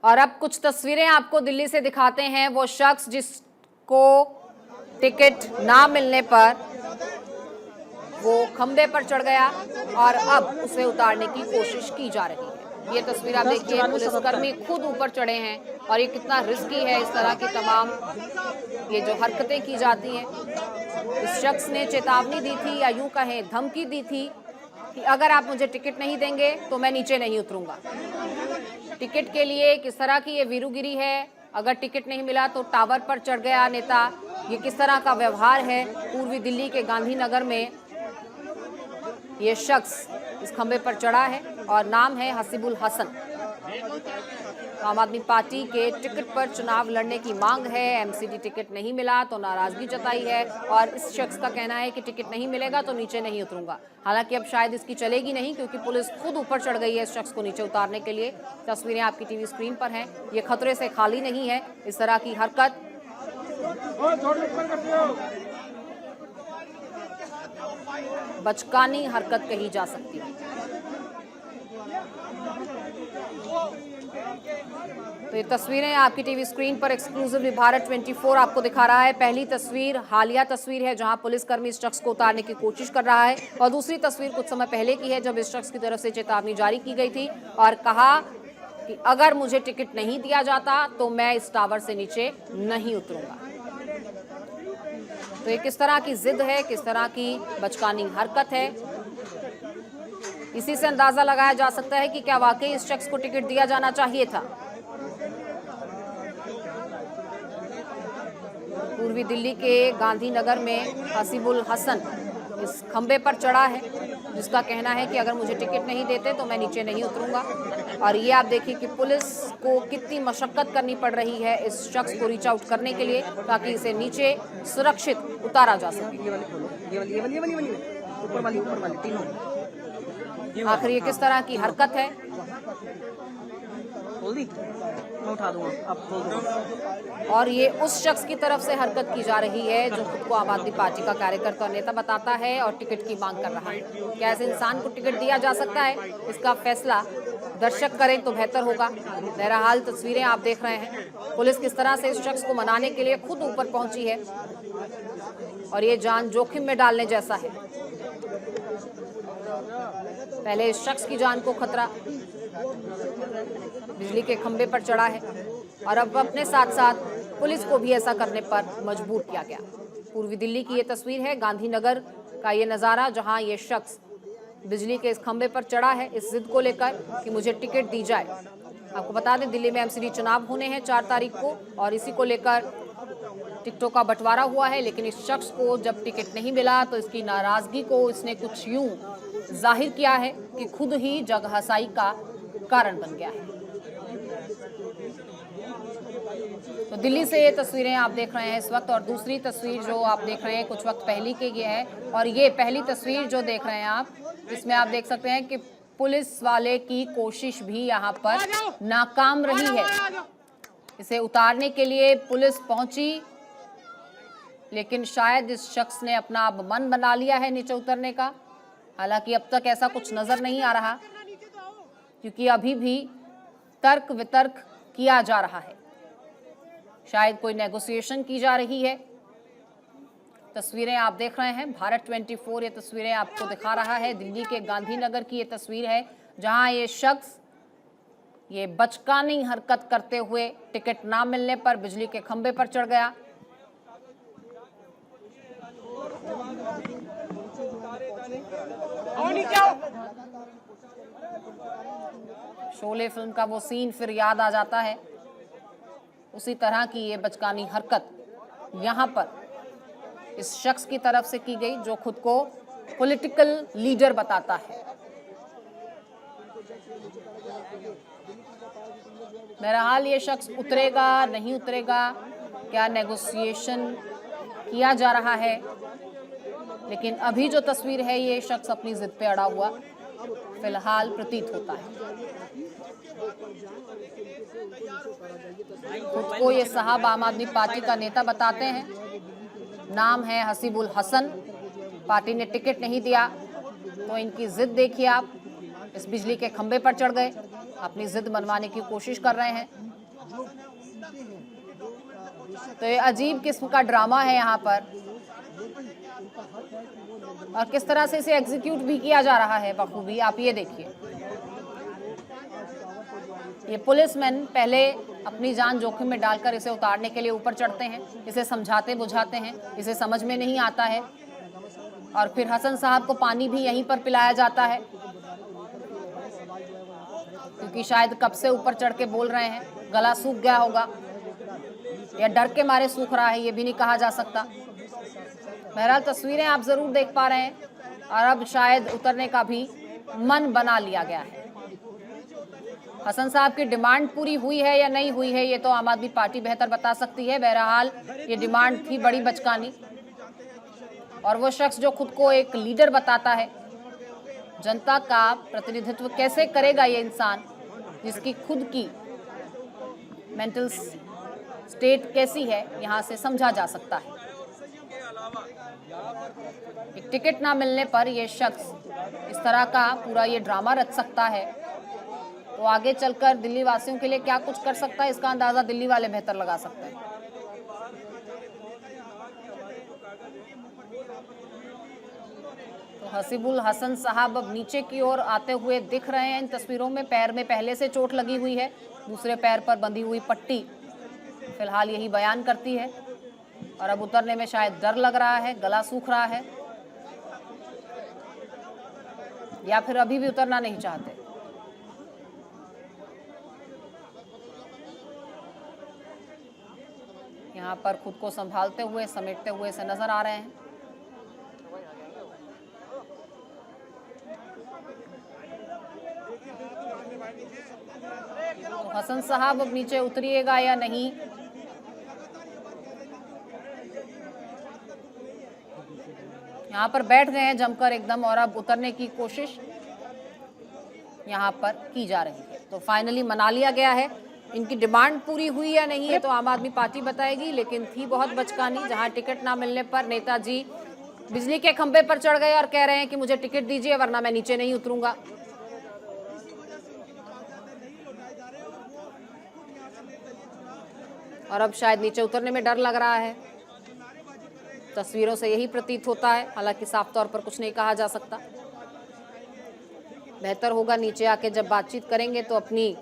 और अब कुछ तस्वीरें आपको दिल्ली से दिखाते हैं। वो शख्स जिसको टिकट ना मिलने पर वो खंबे पर चढ़ गया और अब उसे उतारने की कोशिश की जा रही है। ये तस्वीर आप देखिए, पुलिसकर्मी खुद ऊपर चढ़े हैं और ये कितना रिस्की है। इस तरह की तमाम ये जो हरकतें की जाती हैं। इस शख्स ने चेतावनी दी थी या यूं कहें धमकी दी थी कि अगर आप मुझे टिकट नहीं देंगे तो मैं नीचे नहीं उतरूंगा। टिकट के लिए किस तरह की ये वीरूगिरी है। अगर टिकट नहीं मिला तो टावर पर चढ़ गया नेता। ये किस तरह का व्यवहार है। पूर्वी दिल्ली के गांधीनगर में ये शख्स इस खंबे पर चढ़ा है और नाम है हसीबुल हसन। आम आदमी पार्टी के टिकट पर चुनाव लड़ने की मांग है। एमसीडी टिकट नहीं मिला तो नाराजगी जताई है और इस शख्स का कहना है कि टिकट नहीं मिलेगा तो नीचे नहीं उतरूंगा। हालांकि अब शायद इसकी चलेगी नहीं, क्योंकि पुलिस खुद ऊपर चढ़ गई है इस शख्स को नीचे उतारने के लिए। तस्वीरें आपकी टीवी स्क्रीन पर हैं। ये खतरे से खाली नहीं है। इस तरह की हरकत बचकानी हरकत कही जा सकती है। तो ये तस्वीरें आपकी टीवी स्क्रीन पर एक्सक्लूसिवली भारत 24 आपको दिखा रहा है। पहली तस्वीर हालिया तस्वीर है जहां पुलिसकर्मी इस शख्स को उतारने की कोशिश कर रहा है, और दूसरी तस्वीर कुछ समय पहले की है जब इस शख्स की तरफ से चेतावनी जारी की गई थी और कहा कि अगर मुझे टिकट नहीं दिया जाता तो मैं इस टावर से नीचे नहीं उतरूंगा। तो ये किस तरह की जिद है, किस तरह की बचकानी हरकत है, इसी से अंदाजा लगाया जा सकता है कि क्या वाकई इस शख्स को टिकट दिया जाना चाहिए था। पूर्वी दिल्ली के गांधीनगर में हसीबुल हसन इस खंबे पर चढ़ा है, जिसका कहना है कि अगर मुझे टिकट नहीं देते तो मैं नीचे नहीं उतरूंगा। और ये आप देखिए कि पुलिस को कितनी मशक्कत करनी पड़ रही है इस शख्स को रीच आउट करने के लिए, ताकि इसे नीचे सुरक्षित उतारा जा सके। आखिर ये किस तरह की हरकत है। मैं उठा दूंगा, आप खोल दो। और ये उस शख्स की तरफ से हरकत की जा रही है जो खुद को आम आदमी पार्टी का कार्यकर्ता और नेता बताता है और टिकट की मांग कर रहा है। क्या ऐसे इंसान को टिकट दिया जा सकता है? इसका फैसला दर्शक करें तो बेहतर होगा। बहरहाल तस्वीरें आप देख रहे हैं, पुलिस किस तरह से इस शख्स को मनाने के लिए खुद ऊपर पहुंची है और ये जान जोखिम में डालने जैसा है। पहले इस शख्स की जान को खतरा, बिजली के खंबे पर चढ़ा है और अब अपने साथ साथ पुलिस को भी ऐसा करने पर मजबूर किया गया। पूर्वी दिल्ली की ये तस्वीर है, गांधीनगर का ये नज़ारा, जहां ये शख्स बिजली के इस खंबे पर चढ़ा है इस जिद को लेकर कि मुझे टिकट दी जाए। आपको बता दें, दिल्ली में एमसीडी चुनाव होने हैं 4 तारीख को और इसी को लेकर टिकटों का बंटवारा हुआ है। लेकिन इस शख्स को जब टिकट नहीं मिला तो इसकी नाराजगी को इसने कुछ यूं जाहिर किया है कि खुद ही जगहसाई का कारण बन गया है। तो दिल्ली से ये तस्वीरें आप देख रहे हैं इस वक्त, और दूसरी तस्वीर जो आप देख रहे हैं कुछ वक्त पहले की ये है, और ये पहली तस्वीर जो देख रहे हैं आप, इसमें आप देख सकते हैं कि पुलिस वाले की कोशिश भी यहाँ पर नाकाम रही है। इसे उतारने के लिए पुलिस पहुंची, लेकिन शायद इस शख्स ने अपना अब मन बना लिया है नीचे उतरने का। हालांकि अब तक ऐसा कुछ नजर नहीं आ रहा, क्योंकि अभी भी तर्क वितर्क किया जा रहा है। शायद कोई नेगोशिएशन की जा रही है। तस्वीरें आप देख रहे हैं, भारत 24 ये तस्वीरें आपको दिखा रहा है। दिल्ली के गांधीनगर की ये तस्वीर है जहां ये शख्स ये बचकानी हरकत करते हुए टिकट ना मिलने पर बिजली के खंबे पर चढ़ गया। शोले फिल्म का वो सीन फिर याद आ जाता है। उसी तरह की ये बचकानी हरकत यहाँ पर इस शख्स की तरफ से की गई जो खुद को पॉलिटिकल लीडर बताता है। बहरहाल ये शख्स उतरेगा नहीं उतरेगा, क्या नेगोशिएशन किया जा रहा है, लेकिन अभी जो तस्वीर है ये शख्स अपनी जिद पे अड़ा हुआ फिलहाल प्रतीत होता है। खुद को ये साहब आम आदमी पार्टी का नेता बताते हैं, नाम है हसीबुल हसन। पार्टी ने टिकट नहीं दिया तो इनकी जिद देखिए आप, इस बिजली के खंबे पर चढ़ गए, अपनी जिद मनवाने की कोशिश कर रहे हैं। तो ये अजीब किस्म का ड्रामा है यहाँ पर, और किस तरह से इसे एग्जीक्यूट भी किया जा रहा है बखूबी। आप ये देखिए, ये पुलिसमैन पहले अपनी जान जोखिम में डालकर इसे उतारने के लिए ऊपर चढ़ते हैं, इसे समझाते बुझाते हैं, इसे समझ में नहीं आता है, और फिर हसन साहब को पानी भी यहीं पर पिलाया जाता है, क्योंकि शायद कब से ऊपर चढ़ के बोल रहे हैं, गला सूख गया होगा या डर के मारे सूख रहा है, ये भी नहीं कहा जा सकता। बहरहाल तस्वीरें आप जरूर देख पा रहे हैं, और अब शायद उतरने का भी मन बना लिया गया है। हसन साहब की डिमांड पूरी हुई है या नहीं हुई है, ये तो आम आदमी पार्टी बेहतर बता सकती है। बहरहाल ये डिमांड थी बड़ी बचकानी, और वो शख्स जो खुद को एक लीडर बताता है, जनता का प्रतिनिधित्व कैसे करेगा ये इंसान जिसकी खुद की मेंटल स्टेट कैसी है, यहाँ से समझा जा सकता है। एक टिकट ना मिलने पर यह शख्स इस तरह का पूरा ये ड्रामा रच सकता है, तो आगे चलकर दिल्ली वासियों के लिए क्या कुछ कर सकता है, इसका अंदाजा दिल्ली वाले बेहतर लगा सकते हैं। तो हसीबुल हसन साहब अब नीचे की ओर आते हुए दिख रहे हैं इन तस्वीरों में। पैर में पहले से चोट लगी हुई है, दूसरे पैर पर बंधी हुई पट्टी फिलहाल यही बयान करती है, और अब उतरने में शायद डर लग रहा है, गला सूख रहा है, या फिर अभी भी उतरना नहीं चाहते। यहाँ पर खुद को संभालते हुए समेटते हुए से नजर आ रहे हैं। तो हसन साहब अब नीचे उतरिएगा या नहीं, यहाँ पर बैठ गए हैं जमकर एकदम, और अब उतरने की कोशिश यहाँ पर की जा रही है। तो फाइनली मना लिया गया है। इनकी डिमांड पूरी हुई या नहीं है तो आम आदमी पार्टी बताएगी, लेकिन थी बहुत बचकानी, जहां टिकट ना मिलने पर नेताजी बिजली के खंभे पर चढ़ गए और कह रहे हैं कि मुझे टिकट दीजिए वरना मैं नीचे नहीं उतरूंगा। और अब शायद नीचे उतरने में डर लग रहा है, तस्वीरों से यही प्रतीत होता है, हालांकि साफ तौर पर कुछ नहीं कहा जा सकता। बेहतर होगा नीचे आके जब बातचीत करेंगे तो अपनी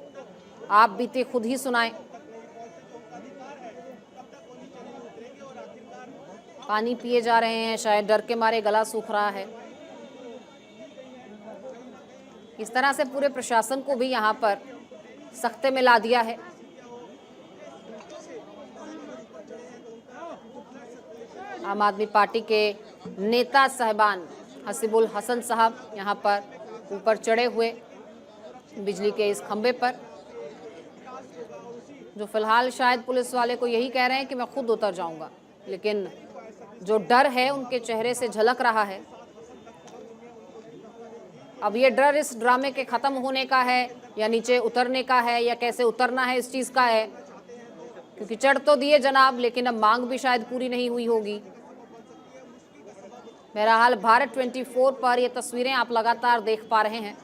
आप बीते खुद ही सुनाएं। पानी पिए जा रहे हैं, शायद डर के मारे गला सूख रहा है। इस तरह से पूरे प्रशासन को भी यहाँ पर सख्ते में ला दिया है। आम आदमी पार्टी के नेता साहबान हसीबुल हसन साहब यहाँ पर ऊपर चढ़े हुए बिजली के इस खंबे पर, जो फिलहाल शायद पुलिस वाले को यही कह रहे हैं कि मैं खुद उतर जाऊंगा, लेकिन जो डर है उनके चेहरे से झलक रहा है। अब ये डर इस ड्रामे के खत्म होने का है या नीचे उतरने का है या कैसे उतरना है इस चीज का है, क्योंकि चढ़ तो दिए जनाब, लेकिन अब मांग भी शायद पूरी नहीं हुई होगी। बहरहाल भारत 24 पर ये तस्वीरें आप लगातार देख पा रहे हैं।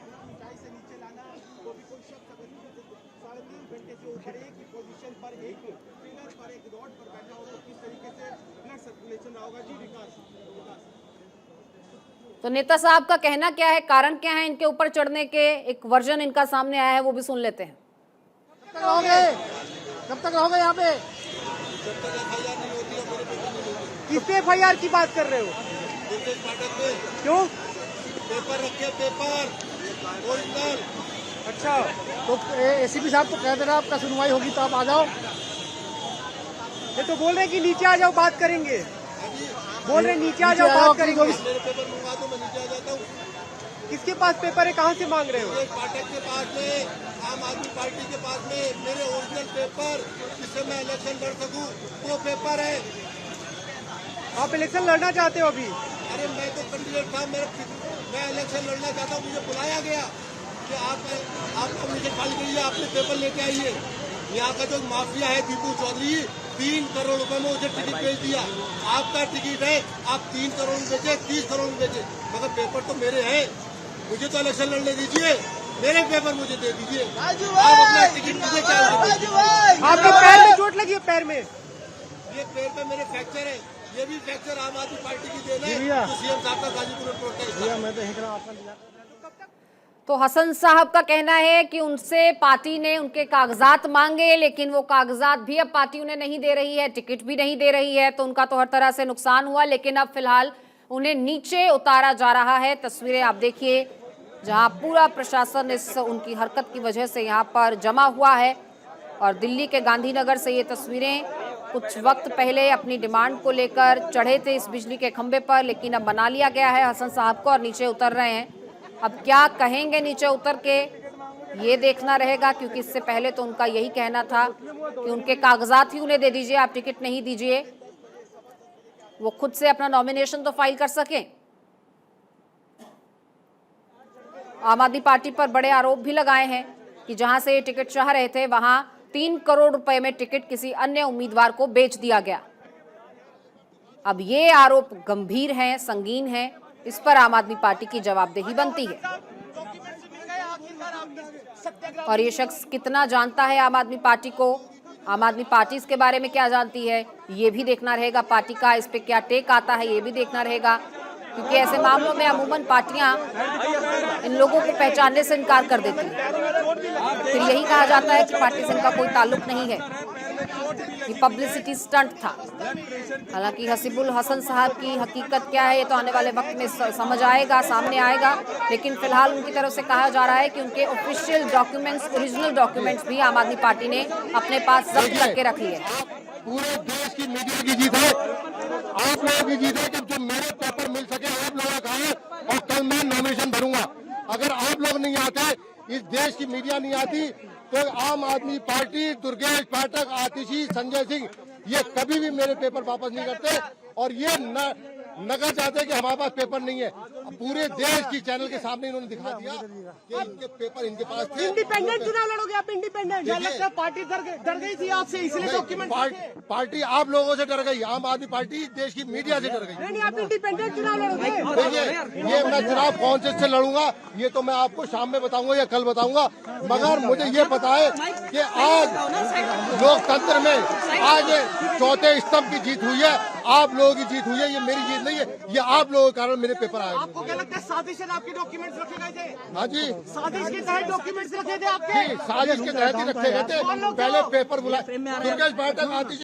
तो नेता साहब का कहना क्या है, कारण क्या है इनके ऊपर चढ़ने के, एक वर्जन इनका सामने आया है, वो भी सुन लेते हैं। कब तक रहोगे यहाँ पे? किस FIR की बात कर रहे हो? क्यों? पेपर रखे, पेपर ओरिजिनल। अच्छा, तो ACP साहब तो कह दे रहा आपका सुनवाई होगी तो आप आ जाओ। ये तो बोल रहे हैं कि नीचे आ जाओ बात करेंगे, बोल रहे नीचे आ जाओ बात करेंगे। मेरे पेपर मंगवा दो, मैं नीचे आ जाता हूँ। किसके पास पेपर है, कहाँ से मांग रहे हो? पाठक के पास में, आम आदमी पार्टी के पास में मेरे ओरिजिनल पेपर, जिससे मैं इलेक्शन लड़ सकूँ, वो पेपर है। आप इलेक्शन लड़ना चाहते हो अभी? अरे मैं तो कैंडिडेट था, मैं इलेक्शन लड़ना चाहता हूँ। मुझे बुलाया गया कि आप मुझे कॉल करिए, आपने पेपर लेके आइए। यहाँ का जो माफिया है दीपू चौधरी, 3 करोड़ रुपए में मुझे टिकट बेच दिया। आपका टिकट है, आप 3 करोड़ में बेचे, 30 करोड़ में बेचे, मगर पेपर तो मेरे हैं। मुझे तो इलेक्शन लड़ने दीजिए, मेरे पेपर मुझे दे दीजिए। आप अपना टिकट मुझे क्या? आप लगी है पैर में? ये पैर पे मेरे फ्रैक्चर है, ये भी फ्रैक्चर आम आदमी पार्टी की देन है। भैया। तो सीएम साहब का गाजीपुर में प्रोटेस्ट। मैं तो यहीं खड़ा आपका। तो हसन साहब का कहना है कि उनसे पार्टी ने उनके कागजात मांगे, लेकिन वो कागजात भी अब पार्टी उन्हें नहीं दे रही है, टिकट भी नहीं दे रही है, तो उनका तो हर तरह से नुकसान हुआ। लेकिन अब फिलहाल उन्हें नीचे उतारा जा रहा है। तस्वीरें आप देखिए, जहां पूरा प्रशासन इस उनकी हरकत की वजह से यहां पर जमा हुआ है। और दिल्ली के गांधीनगर से ये तस्वीरें, कुछ वक्त पहले अपनी डिमांड को लेकर चढ़े थे इस बिजली के खंभे पर, लेकिन अब मना लिया गया है हसन साहब को और नीचे उतर रहे हैं। अब क्या कहेंगे नीचे उतर के, ये देखना रहेगा, क्योंकि इससे पहले तो उनका यही कहना था कि उनके कागजात ही उन्हें दे दीजिए, आप टिकट नहीं दीजिए, वो खुद से अपना नॉमिनेशन तो फाइल कर सकें। आम आदमी पार्टी पर बड़े आरोप भी लगाए हैं कि जहां से ये टिकट चाह रहे थे वहां 3 करोड़ रुपए में टिकट किसी अन्य उम्मीदवार को बेच दिया गया। अब ये आरोप गंभीर हैं, संगीन हैं, इस पर आम आदमी पार्टी की जवाबदेही बनती है। और ये शख्स कितना जानता है आम आदमी पार्टी को, आम आदमी पार्टी इसके बारे में क्या जानती है, ये भी देखना रहेगा। पार्टी का इस पे क्या टेक आता है, ये भी देखना रहेगा, क्योंकि ऐसे मामलों में अमूमन पार्टियां इन लोगों को पहचानने से इनकार कर देती हैं। फिर यही कहा जाता है कि पार्टी से इनका कोई ताल्लुक नहीं है, ये पब्लिसिटी स्टंट था। हालांकि हसीबुल हसन साहब की हकीकत क्या है ये तो आने वाले वक्त में समझ आएगा, सामने आएगा। लेकिन फिलहाल उनकी तरफ से कहा जा रहा है कि उनके ऑफिशियल डॉक्यूमेंट्स, ओरिजिनल डॉक्यूमेंट्स भी आम आदमी पार्टी ने अपने पास जब्त करके रख लिए। पूरे देश की मीडिया की जीत है, आप लोगों की जीत है कि जो मेरे पेपर मिल सके आप लोगों का है, और कल मैं नॉमिनेशन भरूंगा। अगर आप लोग नहीं आते, इस देश की मीडिया नहीं आती, तो आम आदमी पार्टी, दुर्गेश पाठक, आतिशी, संजय सिंह, ये कभी भी मेरे पेपर वापस नहीं करते। और ये नगर चाहते कि हमारे पास पेपर नहीं है। पूरे देश की चैनल के सामने इन्होंने दिखा दिया कि इनके पेपर इनके पास थे। इंडिपेंडेंट चुनाव लड़ोगे आप? इंडिपेंडेंट लगता है पार्टी डर गई थी आपसे, इसलिए डॉक्यूमेंट पार्टी आप लोगों से डर गई, आम आदमी पार्टी देश की मीडिया से डर गई। नहीं, आप इंडिपेंडेंट चुनाव लड़ोगे? देखिए, ये मैं चुनाव कौन से लड़ूंगा ये तो मैं आपको शाम में बताऊंगा या कल बताऊंगा, मगर मुझे ये पता है कि आज लोकतंत्र में आज चौथे स्तंभ की जीत हुई है, आप लोगों की जीत हुई है, ये मेरी जीत नहीं है, ये आप लोगों के कारण मेरे पेपर आए। आपको क्या लगता है साजिश है आपके डॉक्यूमेंट्स रखे गए थे? हाँ जी, साजिश के तहत डॉक्यूमेंट्स रखे थे आपके? साजिश के तहत ही रखे गए थे। पहले पेपर बुलाए, दुर्गेश पाठक, आतिशी